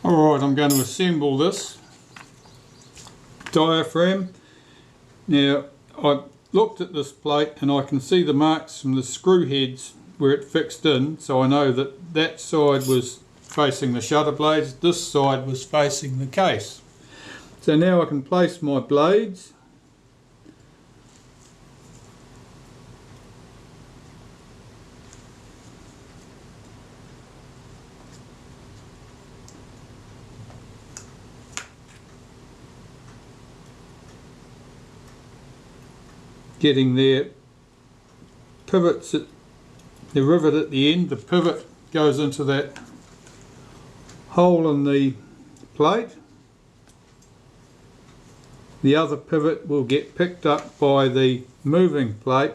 Alright, I'm going to assemble this diaphragm. Now, I looked at this plate and I can see the marks from the screw heads where it fixed in, so I know that that side was facing the shutter blades, this side was facing the case. So now I can place my blades. Getting their pivots, the rivet at the end, the pivot goes into that hole in the plate. The other pivot will get picked up by the moving plate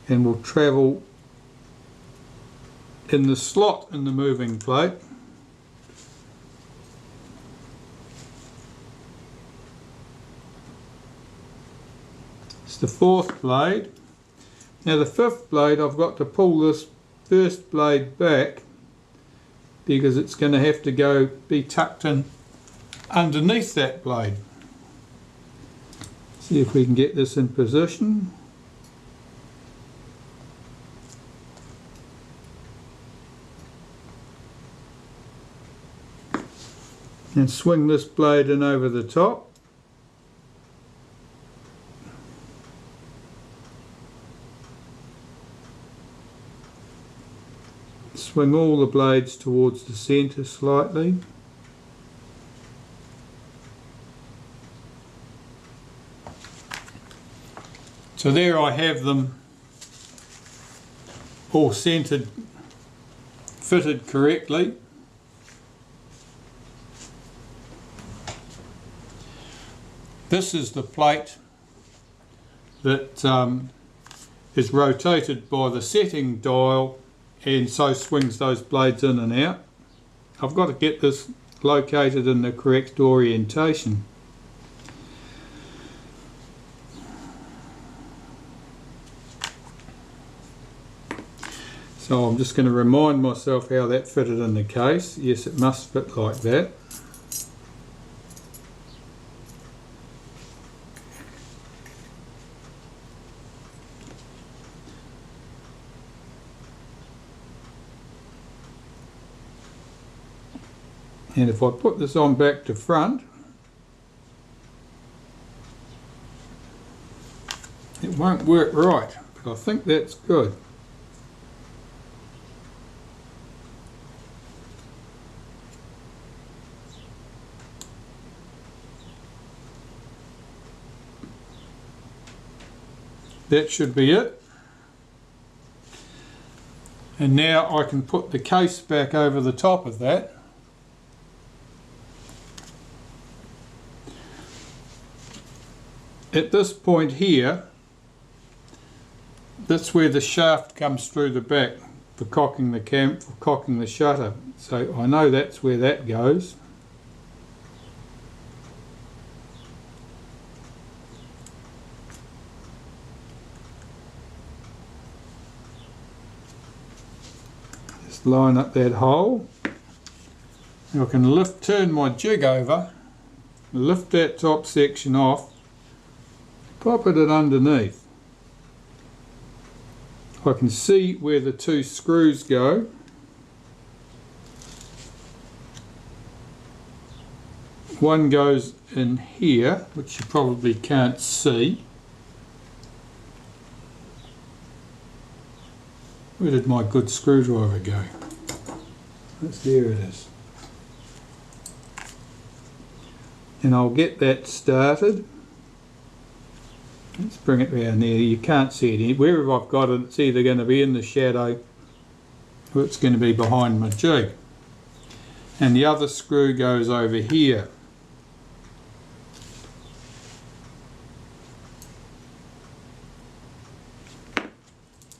and will travel in the slot in the moving plate. The fourth blade. Now the fifth blade, I've got to pull this first blade back because it's going to have to be tucked in underneath that blade. See if we can get this in position. And swing this blade in over the top. Swing all the blades towards the centre slightly. So there I have them all centred, fitted correctly. This is the plate that is rotated by the setting dial and so swings those blades in and out. I've got to get this located in the correct orientation. So I'm just going to remind myself how that fitted in the case. Yes, it must fit like that. And if I put this on back to front, it won't work right, but I think that's good. That should be it. And now I can put the case back over the top of that. At this point here, that's where the shaft comes through the back for cocking the shutter. So I know that's where that goes. Just line up that hole. Now I can turn my jig over, lift that top section off, pop it underneath. I can see where the two screws go. One goes in here, which you probably can't see. Where did my good screwdriver go? There it is. And I'll get that started. Let's bring it round there. You can't see it. Wherever I've got it, it's either going to be in the shadow or it's going to be behind my jig. And the other screw goes over here.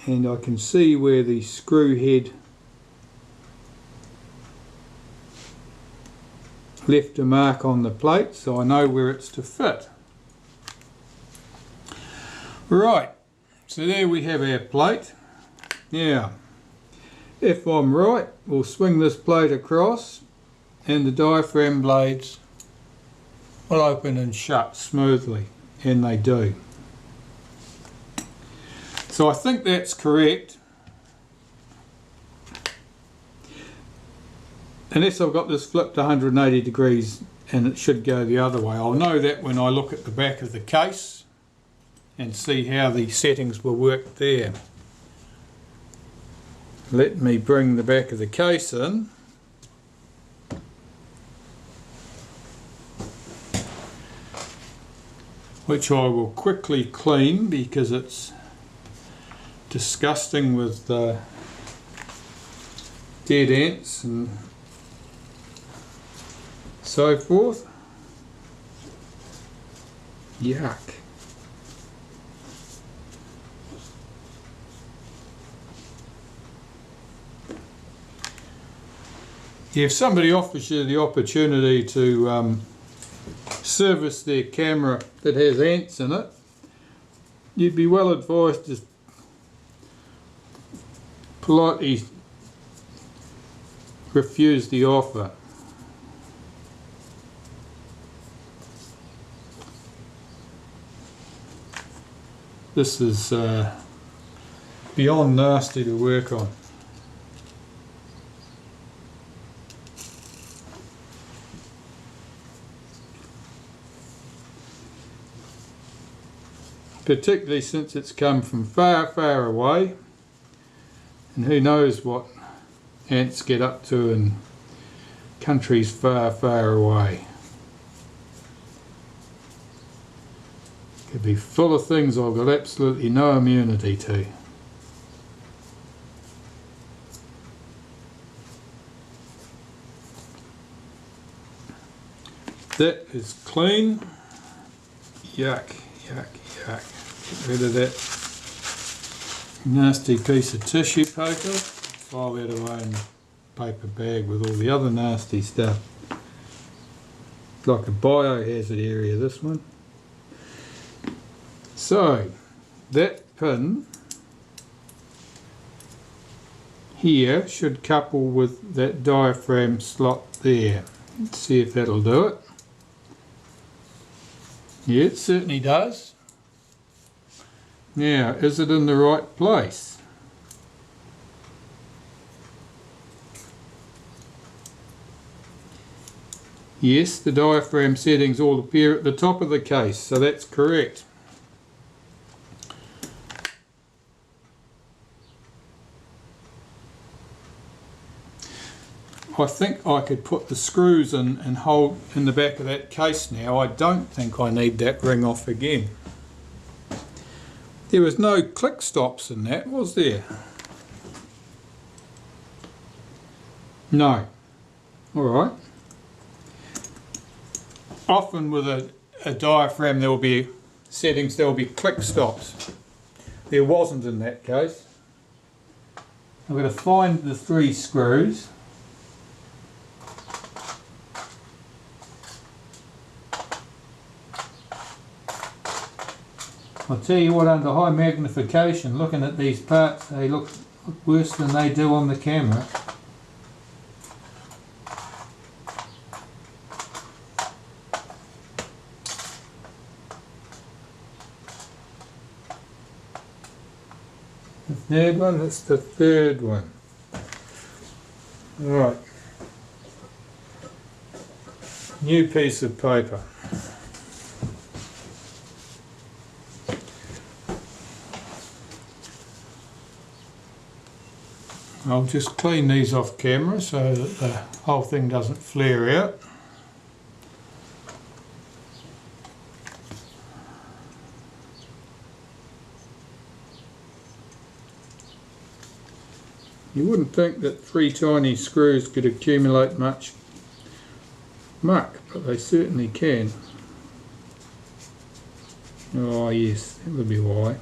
And I can see where the screw head left a mark on the plate, so I know where it's to fit. Right, so there we have our plate. Now, if I'm right, we'll swing this plate across and the diaphragm blades will open and shut smoothly, and they do. So I think that's correct, unless I've got this flipped 180 degrees and it should go the other way. I'll know that when I look at the back of the case and see how the settings were worked there. Let me bring the back of the case in. Which I will quickly clean because it's disgusting with dead ants and so forth. Yuck. If somebody offers you the opportunity to service their camera that has ants in it, you'd be well advised to politely refuse the offer. This is beyond nasty to work on. Particularly since it's come from far, far away, and who knows what ants get up to in countries far, far away. Could be full of things I've got absolutely no immunity to. That is clean. Yuck, yuck, yuck. Get rid of that nasty piece of tissue paper. File that away in the paper bag with all the other nasty stuff. It's like a biohazard area, this one. So, that pin here should couple with that diaphragm slot there. Let's see if that'll do it. Yeah, it certainly does. Now, is it in the right place? Yes, the diaphragm settings all appear at the top of the case, so that's correct. I think I could put the screws in and hold in the back of that case now. I don't think I need that ring off again. There was no click stops in that, was there? No. Alright. Often with a diaphragm there will be settings, there will be click stops. There wasn't in that case. I'm going to find the 3 screws. I'll tell you what, under high magnification, looking at these parts, they look worse than they do on the camera. The third one, that's the third one. Right. New piece of paper. I'll just clean these off camera so that the whole thing doesn't flare out. You wouldn't think that 3 tiny screws could accumulate much muck, but they certainly can. Oh yes, that would be why.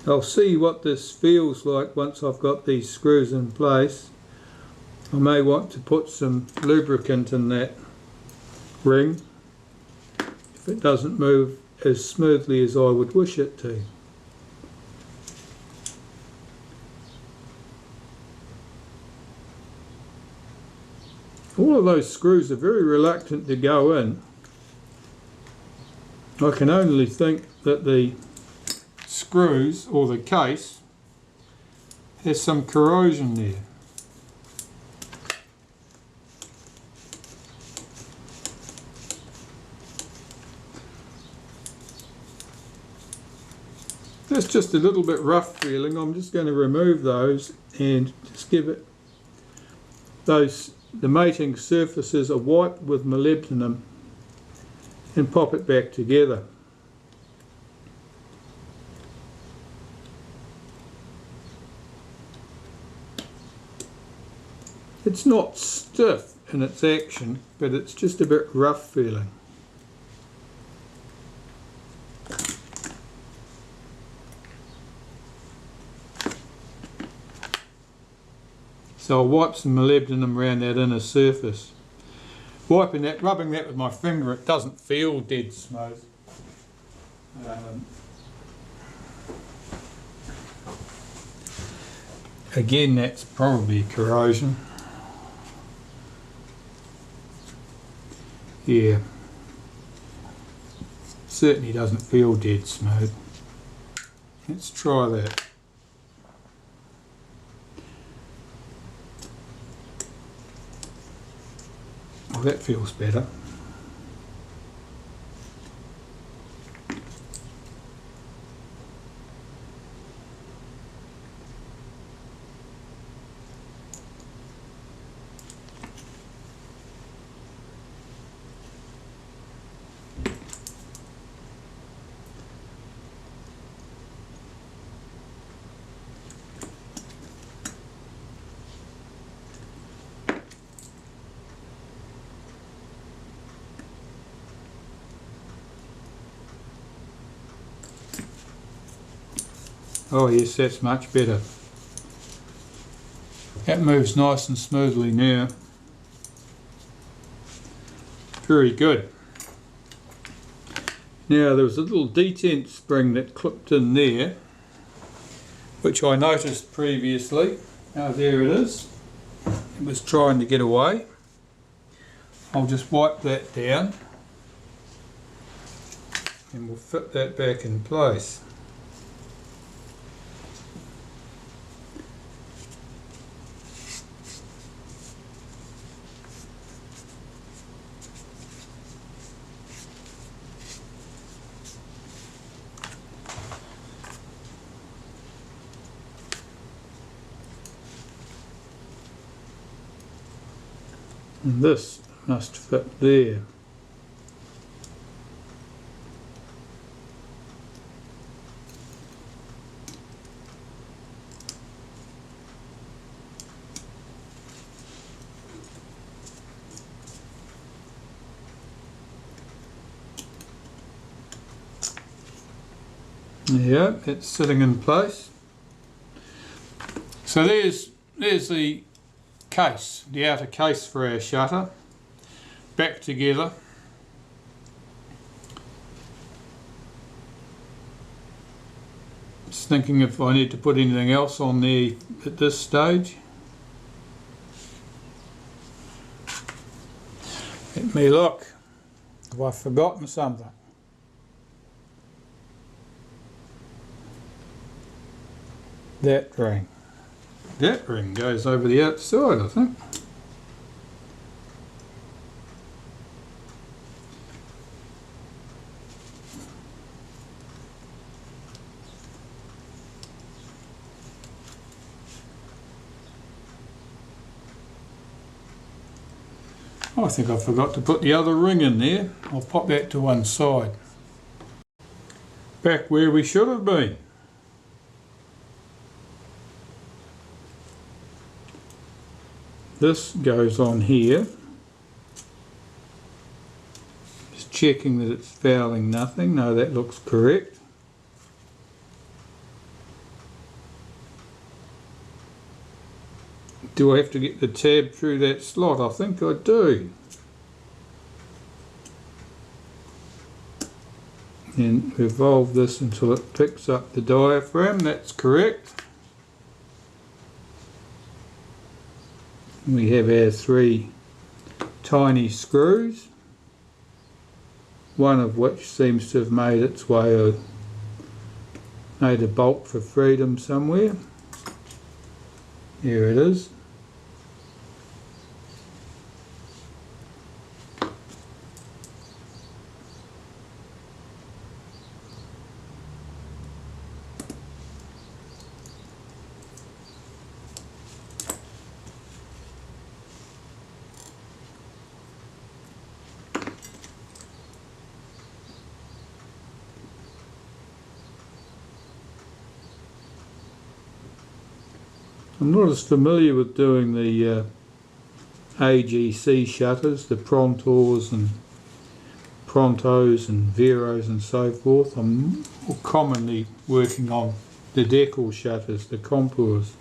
I'll see what this feels like once I've got these screws in place. I may want to put some lubricant in that ring if it doesn't move as smoothly as I would wish it to. All of those screws are very reluctant to go in. I can only think that the screws or the case has some corrosion there. That's just a little bit rough feeling. I'm just going to remove those and just give it the mating surfaces a wipe with molybdenum and pop it back together. It's not stiff in its action, but it's just a bit rough feeling. So I'll wipe some molybdenum around that inner surface. Rubbing that with my finger, it doesn't feel dead smooth. Again, that's probably corrosion. Yeah, certainly doesn't feel dead smooth. Let's try that. Oh, that feels better. Oh yes, that's much better. That moves nice and smoothly now. Very good. Now there was a little detent spring that clipped in there, which I noticed previously. Now there it is. It was trying to get away. I'll just wipe that down and we'll fit that back in place. And this must fit there. Yeah, it's sitting in place. So there's the case, the outer case for our shutter, back together. Just thinking if I need to put anything else on there at this stage. Let me look. Have I forgotten something? That ring. That ring goes over the outside, I think. I think I forgot to put the other ring in there. I'll pop that to one side. Back where we should have been. This goes on here. Just checking that it's fouling nothing. No, that looks correct. Do I have to get the tab through that slot? I think I do. And revolve this until it picks up the diaphragm. That's correct. We have our 3 tiny screws, one of which seems to have made its way, made a bolt for freedom somewhere. Here it is. I'm not as familiar with doing the AGC shutters, the Prontors and Prontos and Veros and so forth. I'm more commonly working on the decal shutters, the Contours.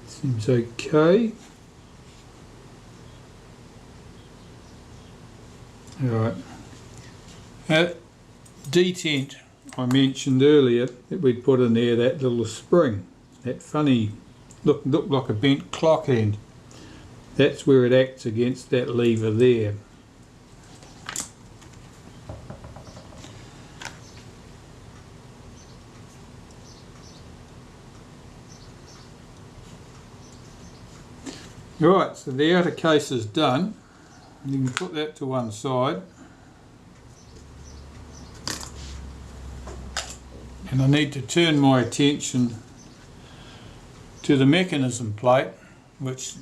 Seems okay. Alright. That detent I mentioned earlier that we'd put in there, that little spring, that funny, looked like a bent clock end. That's where it acts against that lever there. Right, so the outer case is done. You can put that to one side. And I need to turn my attention to the mechanism plate, which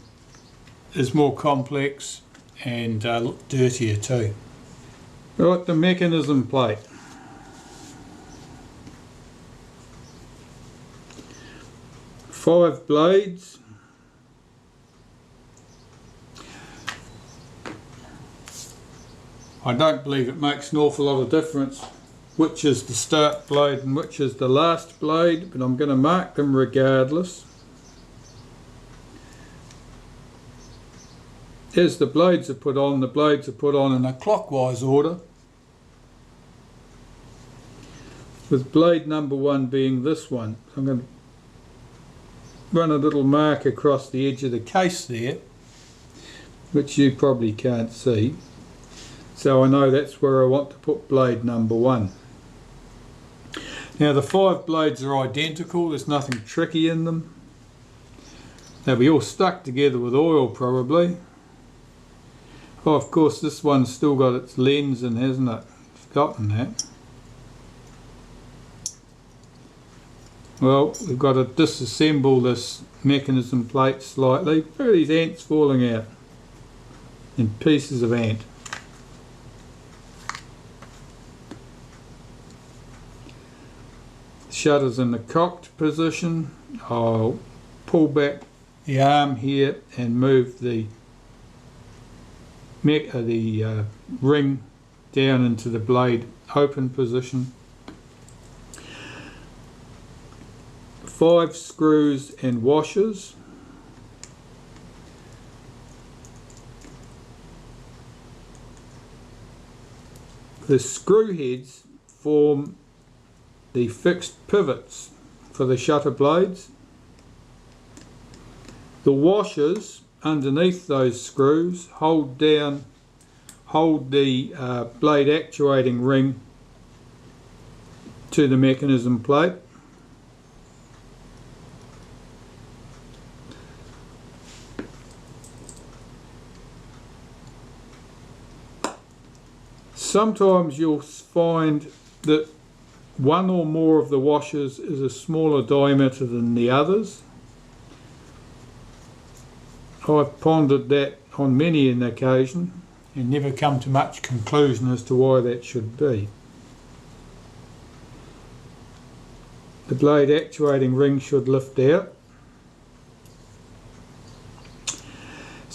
is more complex and dirtier too. Right, the mechanism plate. Five blades. I don't believe it makes an awful lot of difference which is the start blade and which is the last blade, but I'm going to mark them regardless. As the blades are put on in a clockwise order, with blade number 1 being this one. I'm going to run a little mark across the edge of the case there, which you probably can't see. So I know that's where I want to put blade number 1. Now the 5 blades are identical, there's nothing tricky in them. They'll be all stuck together with oil probably. Oh, of course this one's still got its lens in, hasn't it? Forgotten that. Well, we've got to disassemble this mechanism plate slightly. Look at these ants falling out in pieces of ant. Shutters in the cocked position. I'll pull back the arm here and move the ring down into the blade open position. 5 screws and washers. The screw heads form the fixed pivots for the shutter blades. The washers underneath those screws hold the blade actuating ring to the mechanism plate. Sometimes you'll find that one or more of the washers is a smaller diameter than the others. I've pondered that on many an occasion and never come to much conclusion as to why that should be. The blade actuating ring should lift out.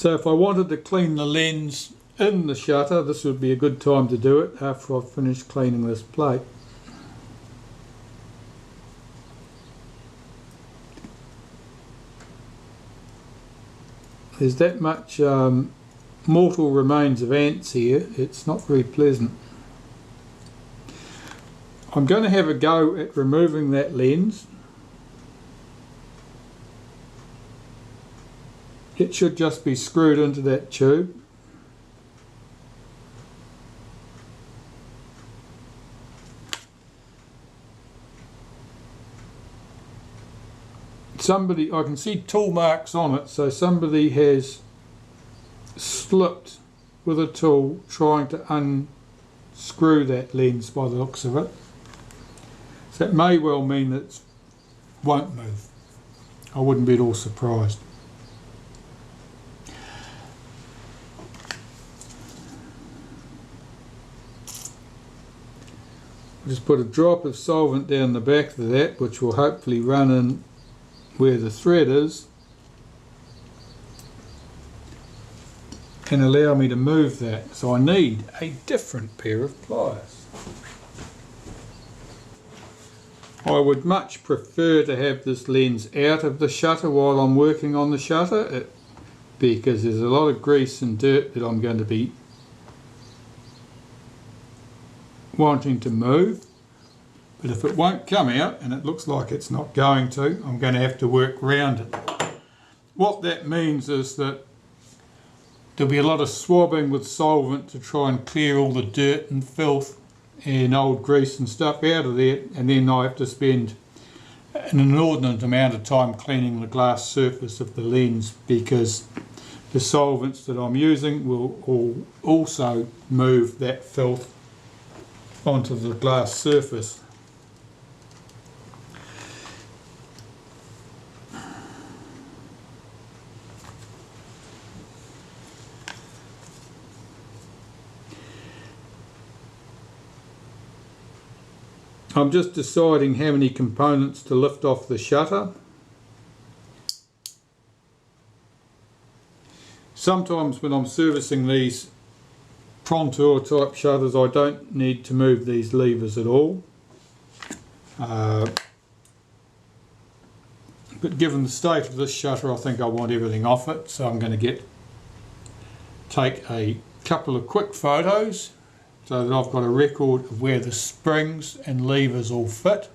So if I wanted to clean the lens in the shutter, this would be a good time to do it after I've finished cleaning this plate. There's that much mortal remains of ants here, it's not very pleasant. I'm going to have a go at removing that lens. It should just be screwed into that tube. I can see tool marks on it, so somebody has slipped with a tool trying to unscrew that lens by the looks of it. So that may well mean that it won't move. I wouldn't be at all surprised. I'll just put a drop of solvent down the back of that, which will hopefully run in where the thread is and allow me to move that. So I need a different pair of pliers. I would much prefer to have this lens out of the shutter while I'm working on the shutter, because there's a lot of grease and dirt that I'm going to be wanting to move. But if it won't come out, and it looks like it's not going to, I'm going to have to work around it. What that means is that there'll be a lot of swabbing with solvent to try and clear all the dirt and filth and old grease and stuff out of there, and then I have to spend an inordinate amount of time cleaning the glass surface of the lens, because the solvents that I'm using will also move that filth onto the glass surface. I'm just deciding how many components to lift off the shutter. Sometimes when I'm servicing these Prontor type shutters, I don't need to move these levers at all. But given the state of this shutter, I think I want everything off it, so I'm going to take a couple of quick photos so that I've got a record of where the springs and levers all fit,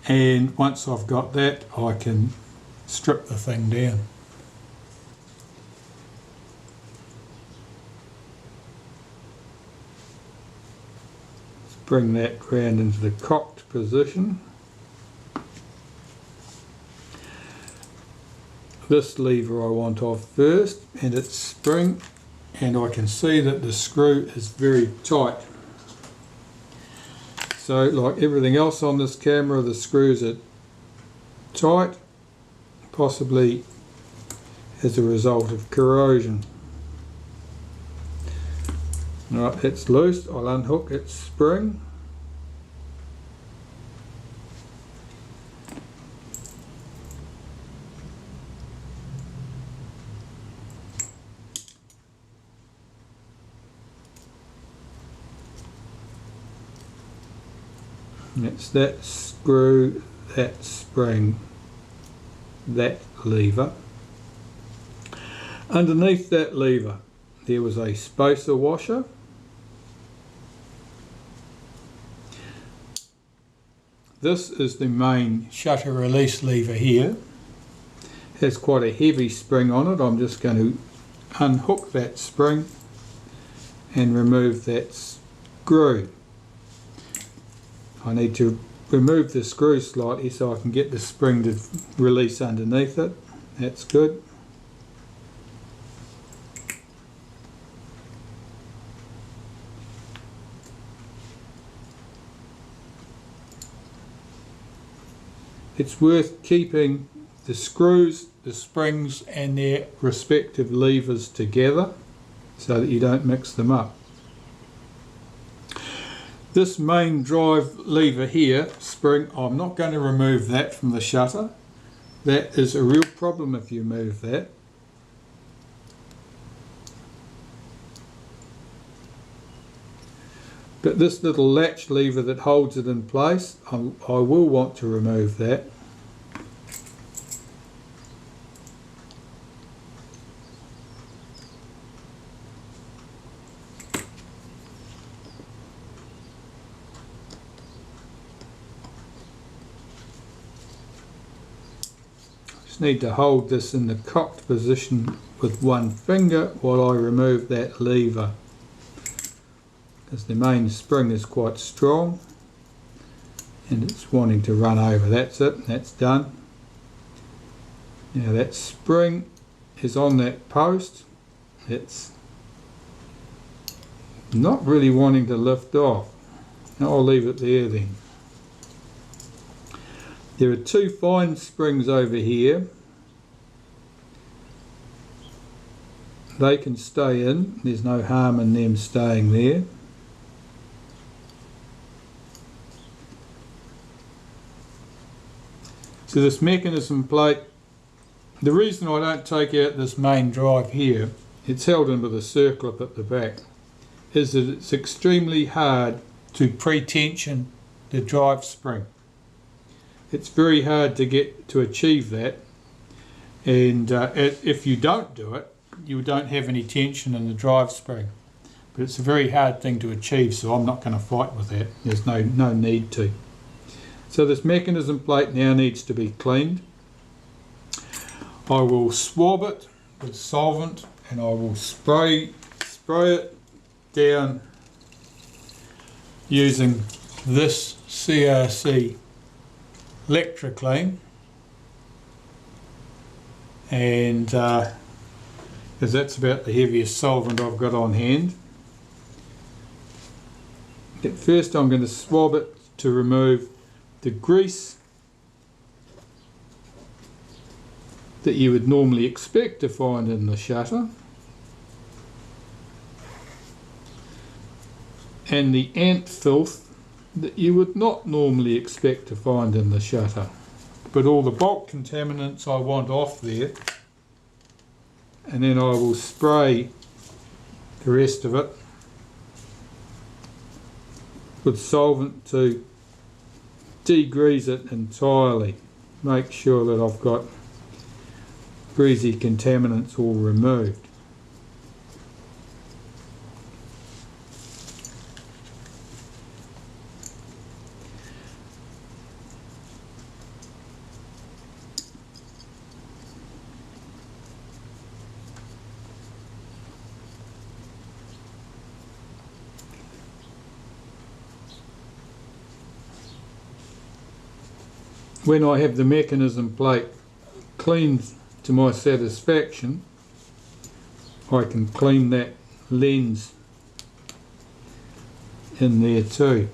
and once I've got that I can strip the thing down. Let's bring that round into the cocked position. This lever I want off first, and its spring, and I can see that the screw is very tight. So like everything else on this camera, the screws are tight, possibly as a result of corrosion. Alright, it's loose, I'll unhook its spring. It's that screw, that spring, that lever. Underneath that lever there was a spacer washer. This is the main shutter release lever here. It has quite a heavy spring on it. I'm just going to unhook that spring and remove that screw. I need to remove the screw slightly so I can get the spring to release underneath it. That's good. It's worth keeping the screws, the springs and their respective levers together so that you don't mix them up. This main drive lever here, spring, I'm not going to remove that from the shutter. That is a real problem if you move that. But this little latch lever that holds it in place, I will want to remove that. Just need to hold this in the cocked position with one finger while I remove that lever, because the main spring is quite strong and it's wanting to run over. That's it, that's done. Now that spring is on that post, it's not really wanting to lift off. Now I'll leave it there then. There are two fine springs over here. They can stay in, there's no harm in them staying there. So this mechanism plate, the reason I don't take out this main drive here, it's held in with a circlip at the back, is that it's extremely hard to pre-tension the drive spring. It's very hard to get to achieve that, and if you don't do it, you don't have any tension in the drive spring. But it's a very hard thing to achieve, so I'm not going to fight with that. There's no need to. So this mechanism plate now needs to be cleaned. I will swab it with solvent and I will spray it down using this CRC Electroclean, and because that's about the heaviest solvent I've got on hand. At first I'm going to swab it to remove the grease that you would normally expect to find in the shutter, and the ant filth that you would not normally expect to find in the shutter. But all the bulk contaminants I want off there, and then I will spray the rest of it with solvent to degrease it entirely. Make sure that I've got greasy contaminants all removed. When I have the mechanism plate cleaned to my satisfaction, I can clean that lens in there too.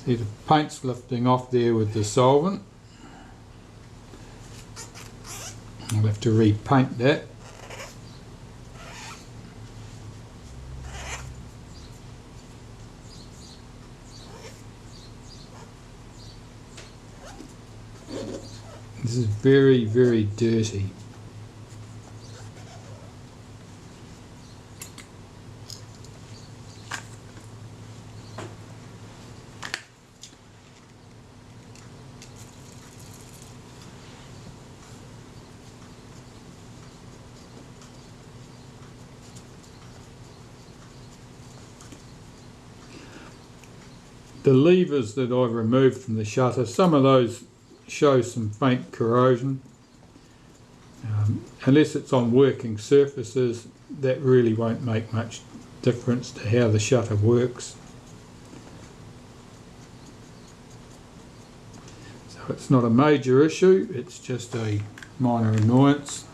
See, the paint's lifting off there with the solvent. I'll have to repaint that. This is very, very dirty. The levers that I've removed from the shutter, some of those show some faint corrosion. Unless it's on working surfaces, that really won't make much difference to how the shutter works. So it's not a major issue, it's just a minor annoyance.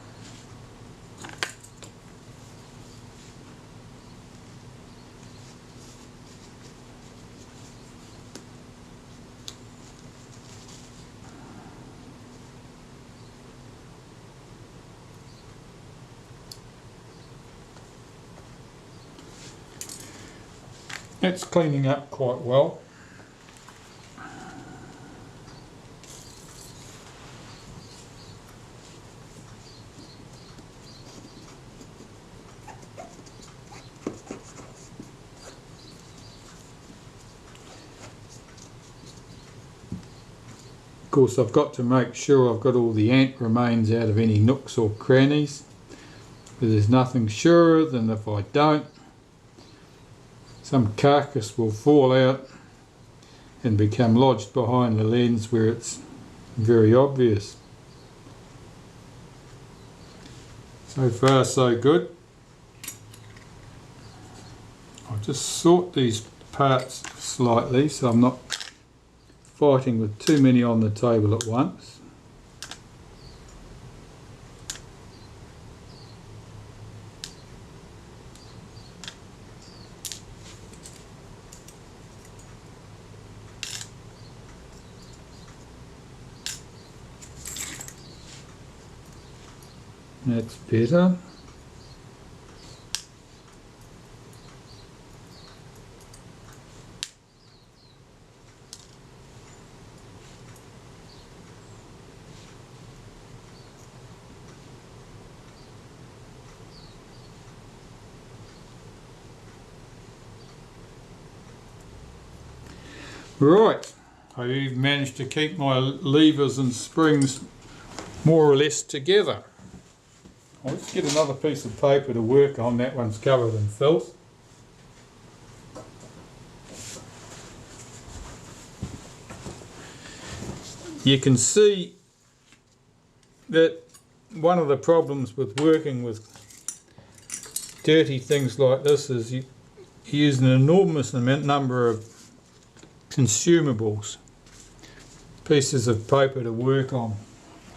It's cleaning up quite well. Of course, I've got to make sure I've got all the ant remains out of any nooks or crannies, but there's nothing surer than if I don't, some carcass will fall out and become lodged behind the lens where it's very obvious. So far so good. I'll just sort these parts slightly so I'm not fighting with too many on the table at once. That's better. Right, I've managed to keep my levers and springs more or less together. I'll just get another piece of paper to work on. That one's covered in filth. You can see that one of the problems with working with dirty things like this is you use an enormous number of consumables, pieces of paper to work on,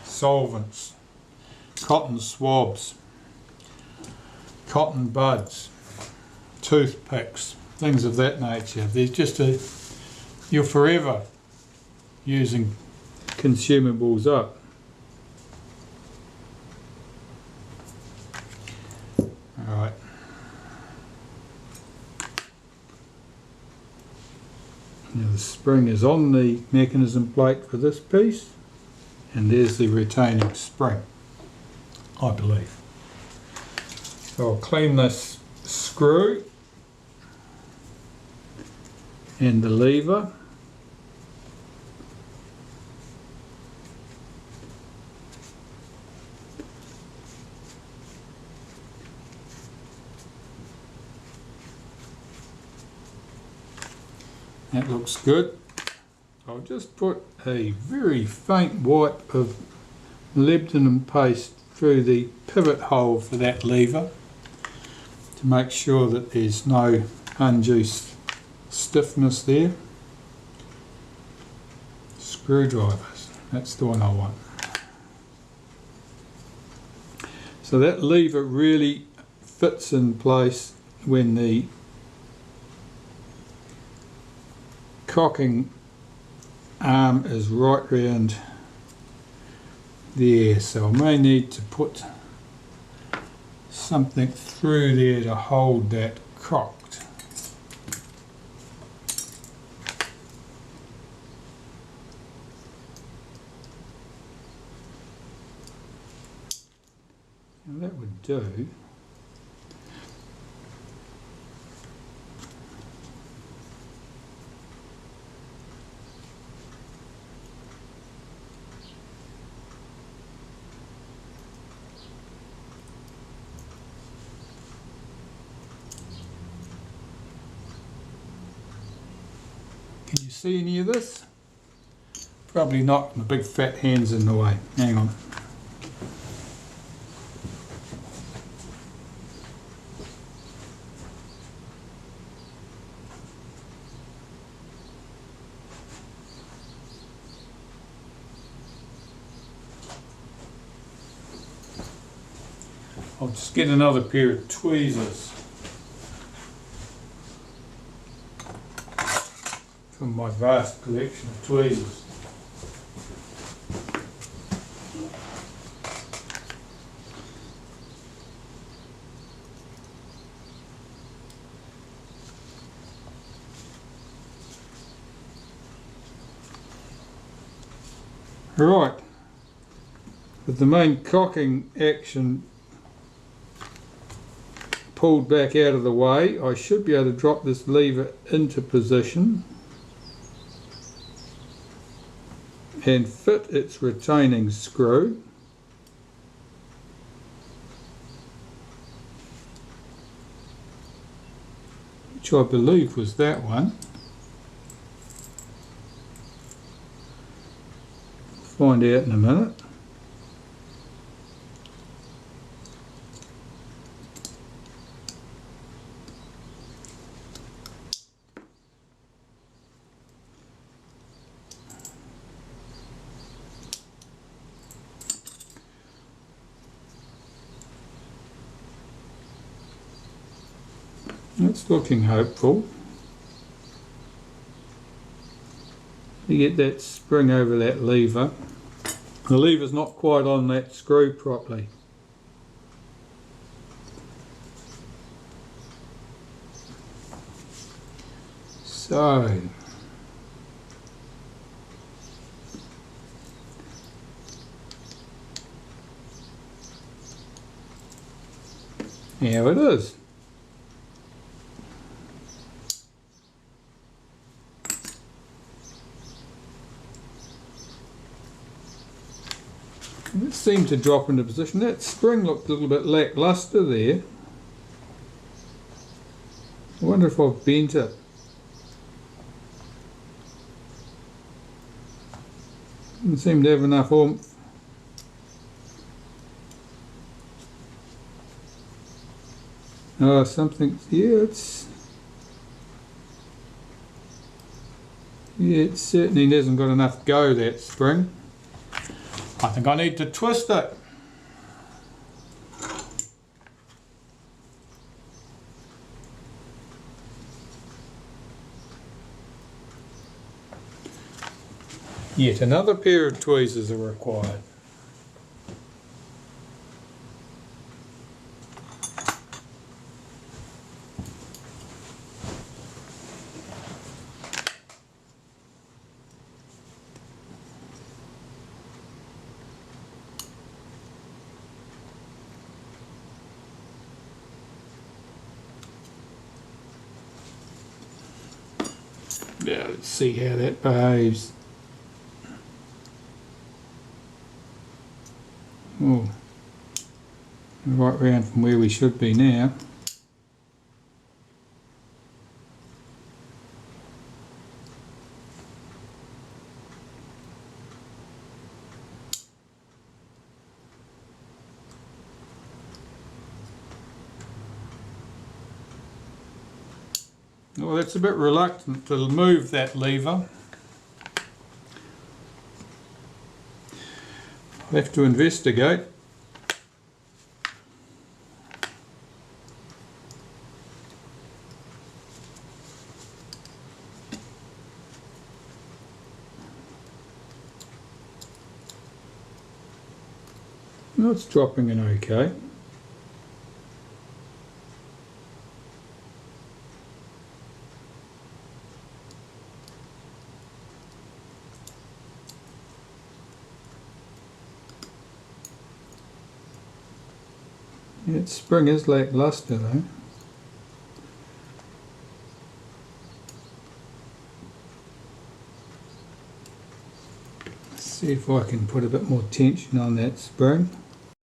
solvents, cotton swabs, cotton buds, toothpicks, things of that nature. There's just you're forever using consumables up. Alright. Now the spring is on the mechanism plate for this piece, and there's the retaining spring, I believe. So I'll clean this screw and the lever. That looks good. I'll just put a very faint wipe of molybdenum paste through the pivot hole for that lever to make sure that there's no undue stiffness there. Screwdrivers, that's the one I want. So that lever really fits in place when the cocking arm is right round there, so I may need to put something through there to hold that cocked. And that would do. Can you see any of this? Probably not, my big fat hand's in the way. Hang on. I'll just get another pair of tweezers from my vast collection of tweezers. Right, with the main cocking action pulled back out of the way, I should be able to drop this lever into position and fit its retaining screw. Which I believe was that one. Find out in a minute. It's looking hopeful. You get that spring over that lever. The lever's not quite on that screw properly. So here it is. It seemed to drop into position. That spring looked a little bit lackluster there. I wonder if I've bent it. Doesn't seem to have enough oomph. Oh, something, yeah, it certainly hasn't got enough go, that spring. I think I need to twist it. Yet another pair of tweezers are required. Now let's see how that behaves. Oh, right round from where we should be now. Well, that's a bit reluctant to move that lever. I'll have to investigate. Well, it's dropping in okay. Its spring is lackluster though. Let's see if I can put a bit more tension on that spring.